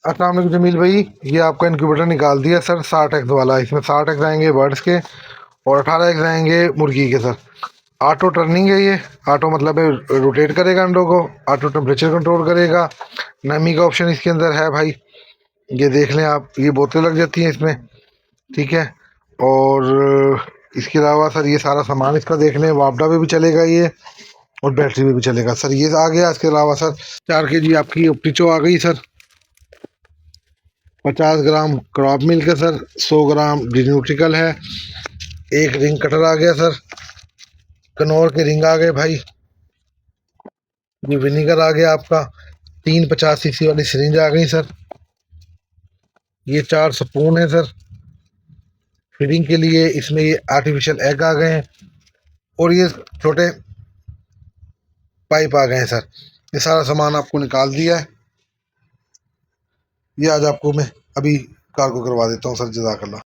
अस्सलाम वालेकुम जमील भाई। ये आपका इंक्यूबेटर निकाल दिया सर 60 एक्स वाला। इसमें 60 एक्स आएंगे बर्ड्स के और 18 एक्स आएंगे मुर्गी के सर। ऑटो टर्निंग है ये। ऑटो मतलब है रोटेट करेगा अंडों को, ऑटो टेम्परेचर कंट्रोल करेगा, नमी का ऑप्शन इसके अंदर है भाई। ये देख लें आप, ये बोतलें लग जाती हैं इसमें, ठीक है। और इसके अलावा सर ये सारा सामान इसका देख लें, वापडा पे भी चलेगा ये और बैटरी पे भी चलेगा सर। ये आ गया। इसके अलावा सर 4 kg आपकी ऑप्टिचो आ गई सर, 50 ग्राम क्रॉप मिल्क है सर, 100 ग्राम न्यूट्रिकल है, एक रिंग कटर आ गया सर, कनौर के रिंग आ गए भाई, ये विनीगर आ गया आपका, 350 cc वाली सिरिंज आ गई सर, ये 4 स्पून है सर फीडिंग के लिए। इसमें ये आर्टिफिशियल एग आ गए हैं और ये छोटे पाइप आ गए हैं सर। ये सारा सामान आपको निकाल दिया है। ये आज आपको मैं अभी कार्गो करवा देता हूँ सर। जज़ाकल्लाह।